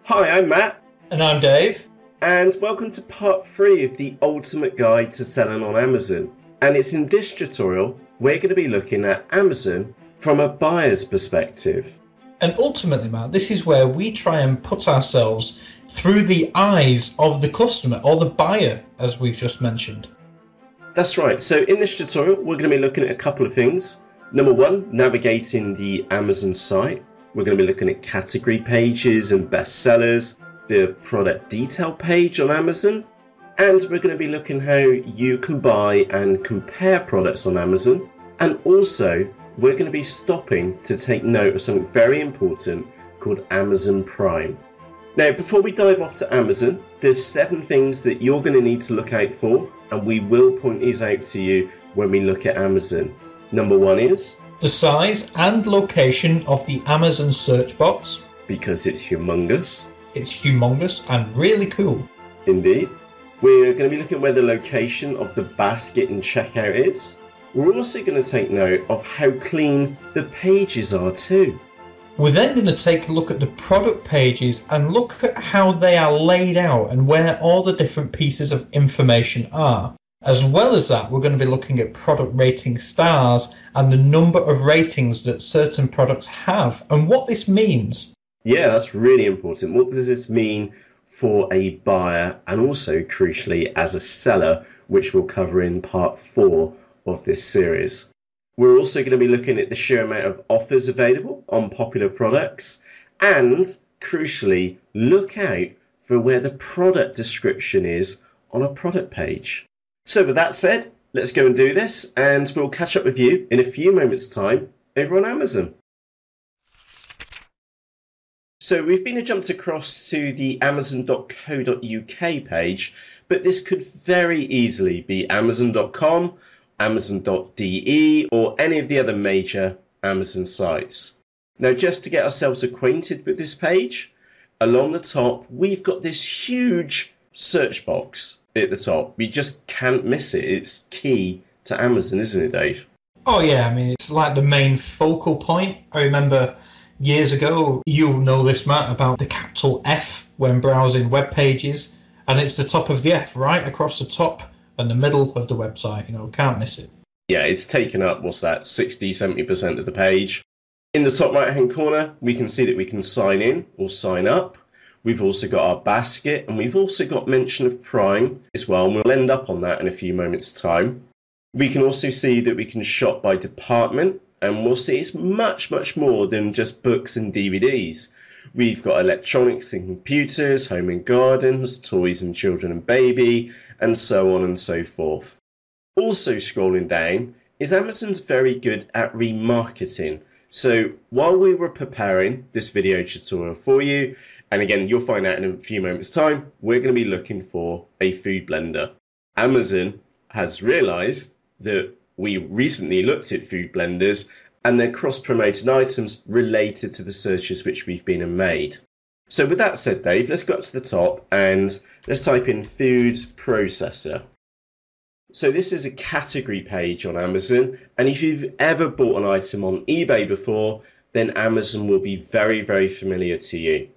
Hi, I'm Matt, And I'm Dave. and welcome to part 3 of the ultimate guide to selling on Amazon. And it's in this tutorial, we're going to be looking at Amazon from a buyer's perspective. And ultimately, Matt, this is where we try and put ourselves through the eyes of the customer or the buyer, as we've just mentioned. That's right, so in this tutorial, we're going to be looking at a couple of things. Number one, navigating the Amazon site. We're going to be looking at category pages and bestsellers, the product detail page on Amazon, and we're going to be looking how you can buy and compare products on Amazon. And also, we're going to be stopping to take note of something very important called Amazon Prime. Now, before we dive off to Amazon, there's 7 things that you're going to need to look out for, and we will point these out to you when we look at Amazon. Number 1 is the size and location of the Amazon search box. Because it's humongous. It's humongous and really cool. Indeed. We're going to be looking at where the location of the basket and checkout is. We're also going to take note of how clean the pages are too. We're then going to take a look at the product pages and look at how they are laid out and where all the different pieces of information are. As well as that, we're going to be looking at product rating stars and the number of ratings that certain products have and what this means. Yeah, that's really important. What does this mean for a buyer and also, crucially, as a seller, which we'll cover in part 4 of this series. We're also going to be looking at the sheer amount of offers available on popular products and, crucially, look out for where the product description is on a product page. So with that said, let's go and do this, and we'll catch up with you in a few moments' time over on Amazon. So we've been jumped across to the amazon.co.uk page, but this could very easily be amazon.com, amazon.de, or any of the other major Amazon sites. Now, just to get ourselves acquainted with this page, along the top, we've got this huge search box at the top. We just can't miss it. It's key to Amazon, isn't it, Dave? Oh yeah, I mean, it's like the main focal point. I remember years ago, you'll know this, Matt, about the capital F when browsing web pages, and it's the top of the F right across the top and the middle of the website. Can't miss it. Yeah, it's taken up, 60-70% of the page. In the top right hand corner, we can see that we can sign in or sign up. We've also got our basket, and we've also got mention of Prime as well, and we'll end up on that in a few moments' time. We can also see that we can shop by department, and we'll see it's much, much more than just books and DVDs. We've got electronics and computers, home and gardens, toys and children and baby, and so on and so forth. Also scrolling down is Amazon's very good at remarketing. So while we were preparing this video tutorial for you, and again, you'll find out in a few moments' time, we're going to be looking for a food blender. Amazon has realised that we recently looked at food blenders and their cross-promoted items related to the searches which we've been and made. So with that said, Dave, let's go up to the top and let's type in food processor. So this is a category page on Amazon, and if you've ever bought an item on eBay before, then Amazon will be very, very familiar to you.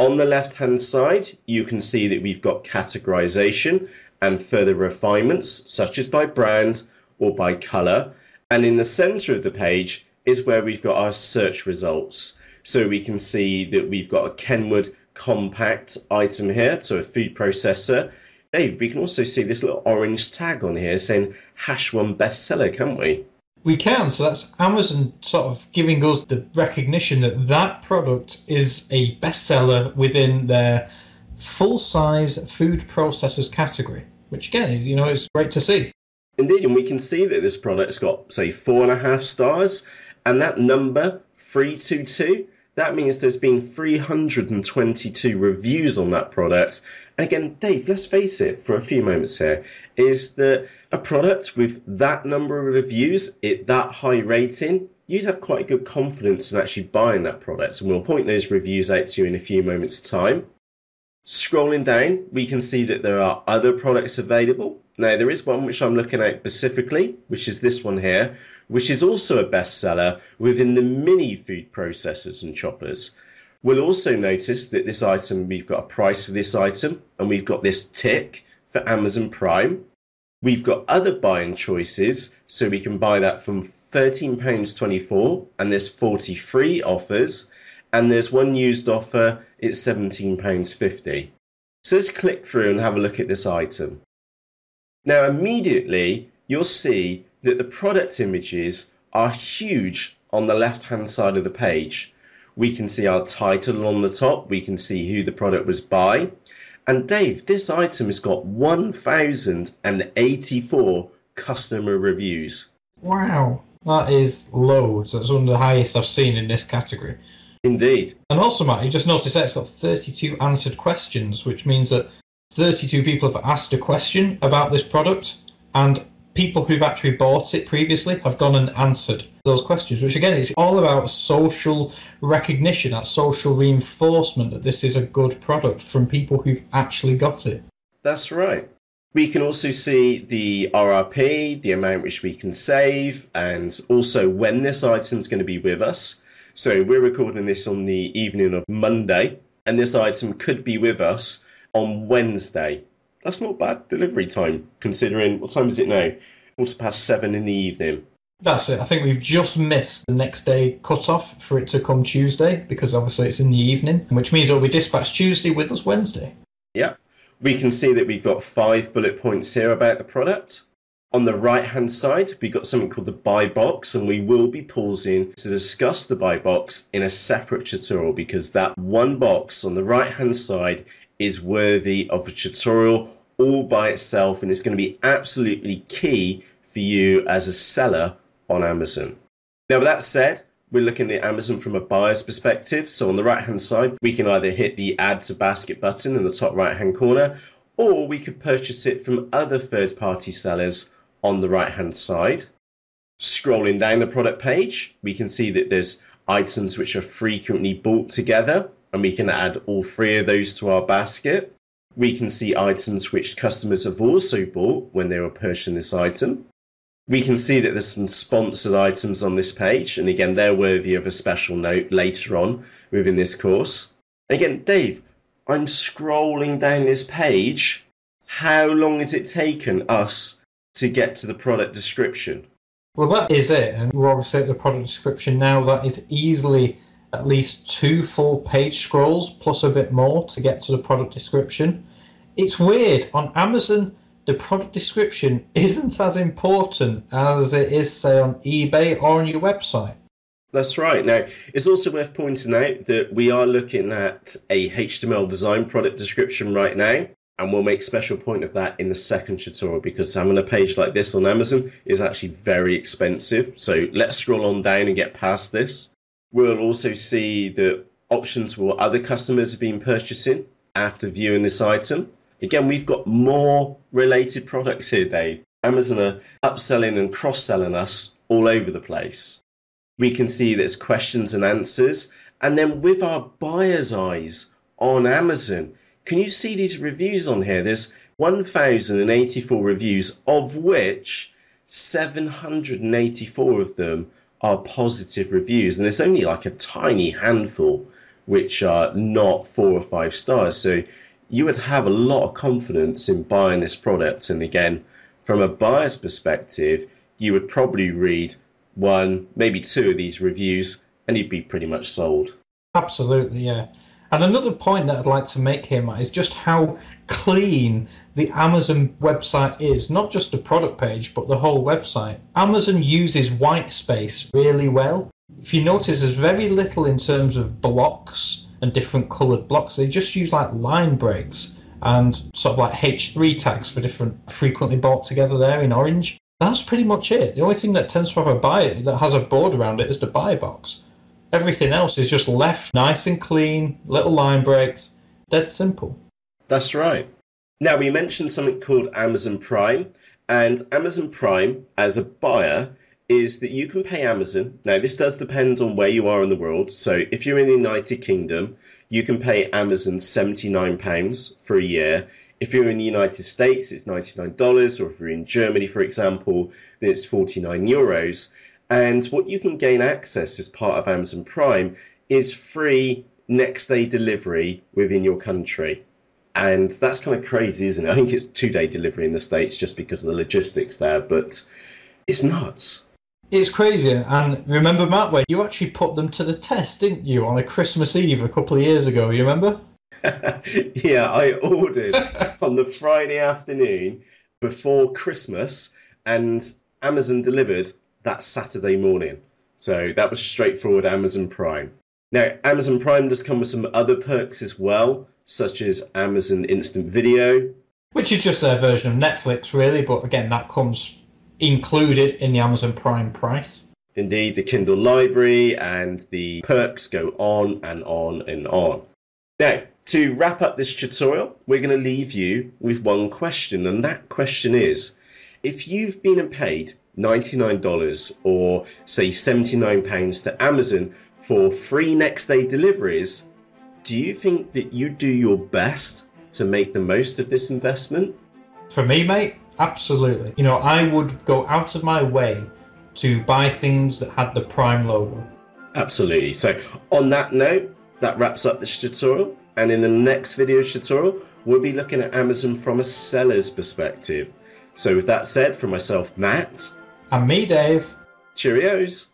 On the left-hand side, you can see that we've got categorization and further refinements, such as by brand or by color. And in the center of the page is where we've got our search results. So we can see that we've got a Kenwood compact item here, so a food processor. Dave, we can also see this little orange tag on here saying #1 bestseller, can't we? We can, so that's Amazon sort of giving us the recognition that that product is a bestseller within their full-size food processors category, which again, is great to see. Indeed, and we can see that this product's got, say, 4.5 stars, and that number, 322, that means there's been 322 reviews on that product. And again, Dave, let's face it for a few moments here, is that a product with that number of reviews, that high rating, you'd have quite good confidence in actually buying that product. And we'll point those reviews out to you in a few moments' time. Scrolling down, we can see that there are other products available. Now, there is one which I'm looking at specifically, which is this one here, which is also a bestseller within the mini food processors and choppers. We'll also notice that this item, we've got a price for this item, and we've got this tick for Amazon Prime. We've got other buying choices, so we can buy that from £13.24, and there's 40 free offers, and there's one used offer, it's £17.50. So let's click through and have a look at this item. Now immediately you'll see that the product images are huge on the left hand side of the page. We can see our title on the top, we can see who the product was by. And Dave, this item has got 1,084 customer reviews. Wow, that is loads. That's one of the highest I've seen in this category. Indeed. And also, Matt, you just noticed that it's got 32 answered questions, which means that 32 people have asked a question about this product, and people who've actually bought it previously have gone and answered those questions, which again is all about social recognition, that social reinforcement that this is a good product from people who've actually got it. That's right. We can also see the RRP, the amount which we can save, and also when this item is going to be with us. So we're recording this on the evening of Monday, and this item could be with us on Wednesday. That's not bad delivery time, considering, what time is it now? 7:15 in the evening. That's it. I think we've just missed the next day cut-off for it to come Tuesday, because obviously it's in the evening, which means it'll be dispatched Tuesday with us Wednesday. Yeah. We can see that we've got 5 bullet points here about the product. On the right-hand side, we've got something called the buy box, and we will be pausing to discuss the buy box in a separate tutorial, because that one box on the right-hand side is worthy of a tutorial all by itself, and it's going to be absolutely key for you as a seller on Amazon. Now, with that said, we're looking at Amazon from a buyer's perspective. So on the right-hand side, we can either hit the Add to Basket button in the top right-hand corner, or we could purchase it from other third-party sellers on the right-hand side. Scrolling down the product page, we can see that there's items which are frequently bought together, and we can add all 3 of those to our basket. We can see items which customers have also bought when they were purchasing this item. We can see that there's some sponsored items on this page, and again, they're worthy of a special note later on within this course. Again, Dave, I'm scrolling down this page. How long has it taken us to get to the product description? Well, that is it, and we're obviously at the product description now. That is easily at least 2 full page scrolls plus a bit more to get to the product description. It's weird, on Amazon the product description isn't as important as it is, say, on eBay or on your website. That's right. Now, it's also worth pointing out that we are looking at a HTML design product description right now, and we'll make special point of that in the second tutorial, because having a page like this on Amazon is actually very expensive. So let's scroll on down and get past this. We'll also see the options for what other customers have been purchasing after viewing this item. Again, we've got more related products here, Dave. Amazon are upselling and cross-selling us all over the place. We can see there's questions and answers. And then with our buyer's eyes on Amazon, can you see these reviews on here? There's 1,084 reviews, of which 784 of them are positive reviews. And there's only like a tiny handful which are not 4 or 5 stars. So you would have a lot of confidence in buying this product. And again, from a buyer's perspective, you would probably read 1, maybe 2 of these reviews, and you'd be pretty much sold. Absolutely, yeah. And another point that I'd like to make here, Matt, is just how clean the Amazon website is. Not just the product page, but the whole website. Amazon uses white space really well. If you notice, there's very little in terms of blocks and different coloured blocks. They just use like line breaks and sort of like H3 tags for different frequently bought together there in orange. That's pretty much it. The only thing that tends to have a buy that has a board around it is the buy box. Everything else is just left nice and clean, little line breaks, dead simple. That's right. Now, we mentioned something called Amazon Prime, and Amazon Prime as a buyer is that you can pay Amazon. Now, this does depend on where you are in the world. So if you're in the United Kingdom, you can pay Amazon £79 for a year. If you're in the United States, it's $99, or if you're in Germany, for example, then it's €49. And what you can gain access as part of Amazon Prime is free next day delivery within your country. And that's kind of crazy, isn't it? I think it's 2-day delivery in the States just because of the logistics there, but it's nuts. It's crazy. And remember, Matt, when you actually put them to the test, didn't you, on a Christmas Eve a couple of years ago, you remember? Yeah, I ordered on the Friday afternoon before Christmas, and Amazon delivered that Saturday morning. So that was straightforward Amazon Prime. Now, Amazon Prime does come with some other perks as well, such as Amazon Instant Video. Which is just their version of Netflix, really, but again, that comes included in the Amazon Prime price. Indeed, the Kindle library and the perks go on and on and on. Now, to wrap up this tutorial, we're going to leave you with one question, and that question is, if you've been paid $99 or say £79 to Amazon for free next day deliveries, do you think that you do your best to make the most of this investment? For me, mate, absolutely. You know, I would go out of my way to buy things that had the Prime logo. Absolutely. So on that note, that wraps up this tutorial. And in the next video tutorial, we'll be looking at Amazon from a seller's perspective. So with that said, from myself, Matt. And me, Dave. Cheerios.